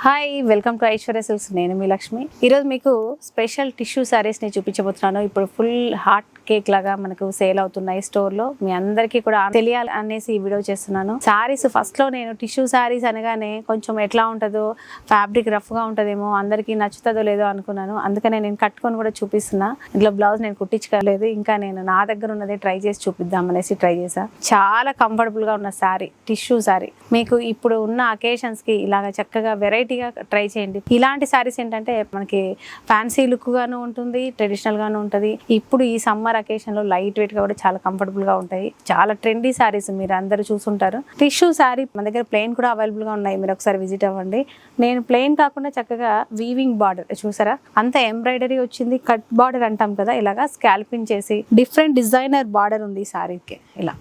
Hi welcome to Aishwarya silks. నేను మీ లక్ష్మి. ఈరోజు మీకు స్పెషల్ టిష్యూ శారీస్ని చూపించబోతున్నాను. ఇప్పుడు ఫుల్ హాట్ కేక్ లాగా మనకు సేల్ అవుతున్నాయి స్టోర్లో. మీ అందరికీ కూడా తెలియాలి అనేసి ఈ వీడియో చేస్తున్నాను. శారీస్ ఫస్ట్లో నేను టిష్యూ శారీస్ అనగానే కొంచెం ఎట్లా ఉంటుందో, ఫ్యాబ్రిక్ రఫ్గా ఉంటుందేమో, అందరికీ నచ్చుతుందో లేదో అనుకున్నాను. అందుకనే నేను కట్టుకొని కూడా చూపిస్తున్నా. ఇంట్లో బ్లౌజ్ నేను కుట్టించుకోలేదు, ఇంకా నేను నా దగ్గర ఉన్నదే ట్రై చేసి చూపిద్దాం అనేసి ట్రై చేసా. చాలా కంఫర్టబుల్గా ఉన్న శారీ, టిష్యూ శారీ. మీకు ఇప్పుడు ఉన్న అకేషన్స్కి ఇలాగ చక్కగా వెరైటీగా ట్రై చేయండి. ఇలాంటి శారీస్ ఏంటంటే మనకి ఫ్యాన్సీ లుక్ గాను ఉంటుంది, ట్రెడిషనల్ గాను ఉంటుంది. ఇప్పుడు ఈ సమ్మర్ అకేషన్ లో లైట్ వెయిట్ గా కూడా చాలా కంఫర్టబుల్ గా ఉంటాయి. చాలా ట్రెండీ శారీస్ మీరు అందరూ చూసుంటారు. టిష్యూ శారీ మన దగ్గర ప్లెయిన్ కూడా అవైలబుల్ గా ఉన్నాయి, మీరు ఒకసారి విజిట్ అవ్వండి. నేను ప్లెయిన్ కాకుండా చక్కగా వీవింగ్ బార్డర్ చూసారా, అంత ఎంబ్రాయిడరీ వచ్చింది. కట్ బార్డర్ అంటాం కదా, ఇలాగా స్కాల్పింగ్ చేసి డిఫరెంట్ డిజైనర్ బార్డర్ ఉంది ఈ శారీకి. ఇలా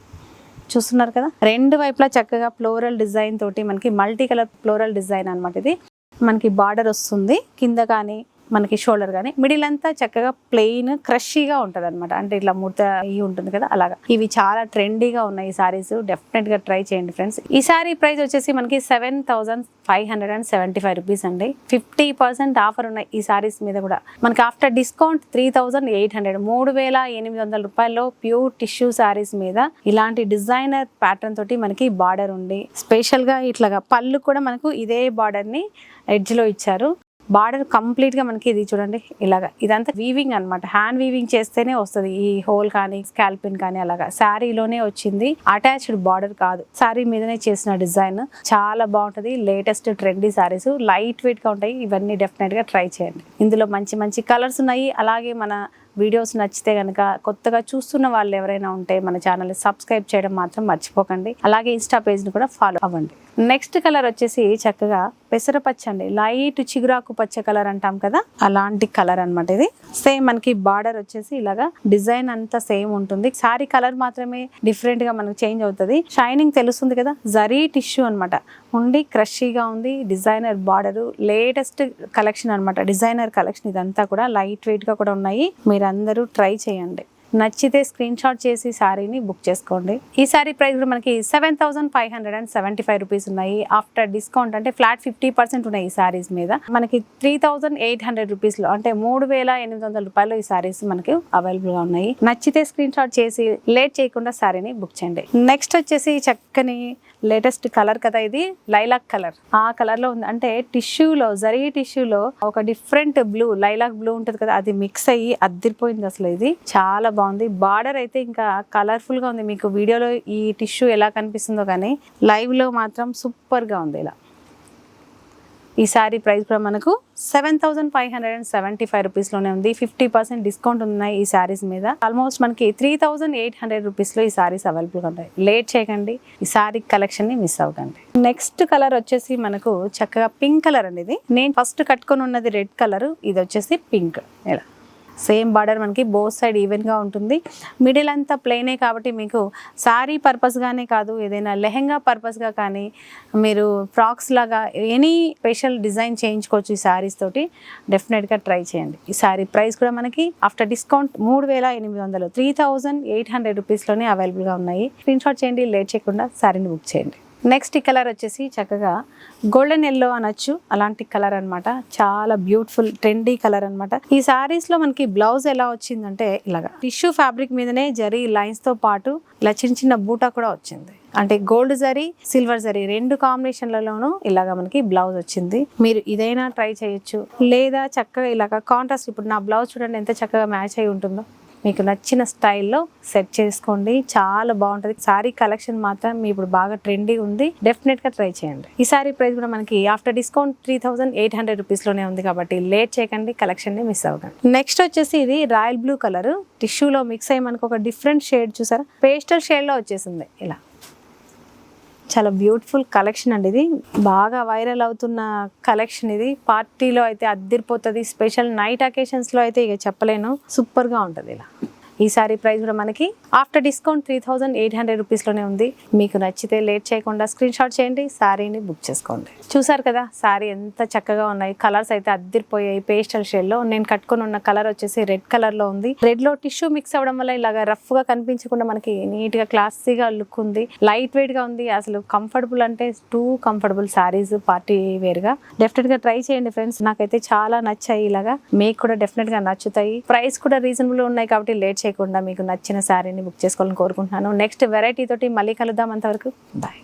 చూస్తున్నారు కదా, రెండు వైపులా చక్కగా ఫ్లోరల్ డిజైన్ తోటి మనకి మల్టీ కలర్ ఫ్లోరల్ డిజైన్ అనమాట. ఇది మనకి బార్డర్ వస్తుంది కింద కానీ మనకి షోల్డర్ కానీ, మిడిల్ అంతా చక్కగా ప్లెయిన్ క్రషీగా ఉంటుంది అనమాట. అంటే ఇట్లా ముడత ఇవి ఉంటుంది కదా, అలాగా. ఇవి చాలా ట్రెండీగా ఉన్నాయి ఈ సారీస్, డెఫినెట్ గా ట్రై చేయండి ఫ్రెండ్స్. ఈ సారీ ప్రైస్ వచ్చేసి మనకి 7,575 రూపీస్ అండి. 50% ఆఫర్ ఉన్నాయి ఈ సారీస్ మీద కూడా. మనకి ఆఫ్టర్ డిస్కౌంట్ 3,800, 3,800 రూపాయల్లో ప్యూర్ టిష్యూ సారీస్ మీద ఇలాంటి డిజైనర్ ప్యాటర్న్ తోటి మనకి బార్డర్ ఉంది. స్పెషల్ గా ఇట్లాగా పళ్ళు కూడా మనకు ఇదే బార్డర్ ని ఎడ్జ్ లో ఇచ్చారు. బార్డర్ కంప్లీట్ గా మనకి ఇది చూడండి, ఇలాగా ఇదంతా వీవింగ్ అనమాట. హ్యాండ్ వీవింగ్ చేస్తేనే వస్తుంది ఈ హోల్ కానీ స్కాల్పిన్ కానీ. అలాగా శారీలోనే వచ్చింది, అటాచ్డ్ బార్డర్ కాదు, శారీ మీదనే చేసిన డిజైన్. చాలా బాగుంటది. Latest trendy saris, light weight గా ఉంటాయి. ఇవన్నీ డెఫినెట్ గా ట్రై చేయండి. ఇందులో మంచి మంచి కలర్స్ ఉన్నాయి. అలాగే మన వీడియోస్ నచ్చితే కనుక కొత్తగా చూస్తున్న వాళ్ళు ఎవరైనా ఉంటే మన ఛానల్ సబ్స్క్రైబ్ చేయడం మాత్రం మర్చిపోకండి. అలాగే ఇన్స్టా పేజ్ని కూడా ఫాలో అవ్వండి. నెక్స్ట్ కలర్ వచ్చేసి చక్కగా పెసరపచ్చ అండి, లైట్ చిగురాకు పచ్చ కలర్ అంటాం కదా, అలాంటి కలర్ అనమాట. ఇది సేమ్ మనకి బార్డర్ వచ్చేసి ఇలాగా డిజైన్ అంతా సేమ్ ఉంటుంది. సారీ కలర్ మాత్రమే డిఫరెంట్ గా మనకు చేంజ్ అవుతుంది. షైనింగ్ తెలుస్తుంది కదా, జరీ టిష్యూ అనమాట. ఉండి క్రషీగా ఉంది. డిజైనర్ బార్డర్, లేటెస్ట్ కలెక్షన్ అనమాట, డిజైనర్ కలెక్షన్. ఇదంతా కూడా లైట్ వెయిట్ గా కూడా ఉన్నాయి. మీరందరూ ట్రై చేయండి. నచ్చితే స్క్రీన్ షాట్ చేసి శారీని బుక్ చేసుకోండి. ఈ శారీ ప్రైస్ కూడా మనకి 7,575 రూపీస్ ఉన్నాయి. ఆఫ్టర్ డిస్కౌంట్ అంటే ఫ్లాట్ 50% ఉన్నాయి ఈ శారీస్ మీద. మనకి 3,800 రూపీస్ లో, అంటే 3,800 రూపాయలు ఈ శారీస్ మనకి అవైలబుల్ గా ఉన్నాయి. నచ్చితే స్క్రీన్ షాట్ చేసి లేట్ చేయకుండా శారీని బుక్ చేయండి. నెక్స్ట్ వచ్చేసి చక్కని లేటెస్ట్ కలర్ కదా, ఇది లైలాక్ కలర్. ఆ కలర్ లో ఉంది. అంటే టిష్యూలో, జరీ టిష్యూలో ఒక డిఫరెంట్ బ్లూ, లైలాక్ బ్లూ ఉంటుంది కదా, అది మిక్స్ అయ్యి అద్దిరిపోయింది అసలు. ఇది చాలా బాగుంది. బార్డర్ అయితే ఇంకా కలర్ఫుల్ గా ఉంది. మీకు వీడియోలో ఈ టిష్యూ ఎలా కనిపిస్తుందో కానీ లైవ్ లో మాత్రం సూపర్ గా ఉంది. ఇలా ఈ సారీ ప్రైస్ కూడా మనకు 7,575 రూపీస్ లోనే ఉంది. 50% డిస్కౌంట్ ఉన్నాయి ఈ సారీస్ మీద. ఆల్మోస్ట్ మనకి 3,800 రూపీస్ లో ఈ సారీస్ అవైలబుల్ గా ఉన్నాయి. లేట్ చేయకండి, ఈ సారీ కలెక్షన్ ని మిస్ అవ్వకండి. నెక్స్ట్ కలర్ వచ్చేసి మనకు చక్కగా పింక్ కలర్ అండి. ఇది నేను ఫస్ట్ కట్టుకొని ఉన్నది రెడ్ కలర్, ఇది వచ్చేసి పింక్. ఇలా సేమ్ బార్డర్ మనకి బోత్ సైడ్ ఈవెన్ గా ఉంటుంది. మిడిల్ అంతా ప్లెయినే కాబట్టి మీకు శారీ పర్పస్ గానే కాదు, ఏదైనా లెహెంగా పర్పస్ గా కానీ, మీరు ఫ్రాక్స్ లాగా ఎనీ స్పెషల్ డిజైన్ చేయించుకోవచ్చు ఈ శారీస్ తోటి. డెఫినెట్ గా ట్రై చేయండి. ఈ శారీ ప్రైస్ కూడా మనకి ఆఫ్టర్ డిస్కౌంట్ 3,800, 3,800 రూపీస్ లోనే అవైలబుల్ గా ఉన్నాయి. స్క్రీన్ షాట్ చేయండి, లేట్ చేయకుండా శారీని బుక్ చేయండి. నెక్స్ట్ ఈ కలర్ వచ్చేసి చక్కగా గోల్డెన్ ఎల్లో అనొచ్చు, అలాంటి కలర్ అనమాట. చాలా బ్యూటిఫుల్ ట్రెండీ కలర్ అనమాట. ఈ సారీస్ లో మనకి బ్లౌజ్ ఎలా వచ్చిందంటే ఇలాగా టిష్యూ ఫ్యాబ్రిక్ మీదనే జరీ లైన్స్ తో పాటు ఇలా చిన్న చిన్న బూటా కూడా వచ్చింది. అంటే గోల్డ్ జరీ, సిల్వర్ జరీ రెండు కాంబినేషన్లలోనూ ఇలాగా మనకి బ్లౌజ్ వచ్చింది. మీరు ఇదైనా ట్రై చేయొచ్చు, లేదా చక్కగా ఇలాగా కాంట్రాస్ట్. ఇప్పుడు నా బ్లౌజ్ చూడండి ఎంత చక్కగా మ్యాచ్ అయి ఉంటుందో. మీకు నచ్చిన స్టైల్లో సెట్ చేసుకోండి, చాలా బాగుంటుంది. సారీ కలెక్షన్ మాత్రం మీ ఇప్పుడు బాగా ట్రెండీ ఉంది. డెఫినెట్ గా ట్రై చేయండి. ఈ సారీ ప్రైస్ కూడా మనకి ఆఫ్టర్ డిస్కౌంట్ 3,800 రూపీస్ లోనే ఉంది కాబట్టి లేట్ చేయకండి, కలెక్షన్ ని మిస్ అవ్వకండి. నెక్స్ట్ వచ్చేసి ఇది రాయల్ బ్లూ కలర్, టిష్యూలో మిక్స్ అయ్యి మనకు ఒక డిఫరెంట్ షేడ్ చూసారా, పేస్టల్ షేడ్ లో వచ్చేసింది. ఇలా చాలా బ్యూటిఫుల్ కలెక్షన్ అండి. ఇది బాగా వైరల్ అవుతున్న కలెక్షన్. ఇది పార్టీలో అయితే అద్దిరిపోతుంది. స్పెషల్ నైట్ అకేషన్స్ లో అయితే ఇక చెప్పలేను, సూపర్ గా ఉంటుంది. ఇలా ఈ సారీ ప్రైస్ కూడా మనకి ఆఫ్టర్ డిస్కౌంట్ 3800 రూపీస్లోనే ఉంది. మీకు నచ్చితే లేట్ చేయకుండా స్క్రీన్ షాట్ చేయండి, సారీని బుక్ చేసుకోండి. చూసారు కదా సారీ ఎంత చక్కగా ఉన్నాయి. కలర్స్ అయితే అద్దరిపోయాయి. పేస్టల్ షేడ్లో నేను కట్టుకొని ఉన్న కలర్ వచ్చేసి రెడ్ కలర్లో ఉంది. రెడ్లో టిష్యూ మిక్స్ అవ్వడం వల్ల ఇలాగా రఫ్గా కనిపించకుండా మనకి నీట్గా క్లాసీగా లుక్ ఉంది. లైట్ వెయిట్గా ఉంది. అసలు కంఫర్టబుల్ అంటే టూ కంఫర్టబుల్ సారీస్ పార్టీ వేర్గా. డెఫినెట్గా ట్రై చేయండి ఫ్రెండ్స్. నాకైతే చాలా నచ్చాయి. ఇలాగా మీకు కూడా డెఫినెట్గా నచ్చుతాయి. ప్రైస్ కూడా రీజనబుల్ ఉన్నాయి కాబట్టి లేట్ చేయకుండా మీకు నచ్చిన శారీని బుక్ చేసుకోవాలని కోరుకుంటున్నాను. నెక్స్ట్ వెరైటీ తోటి మళ్ళీ కలుద్దాం. అంతవరకు బాయ్.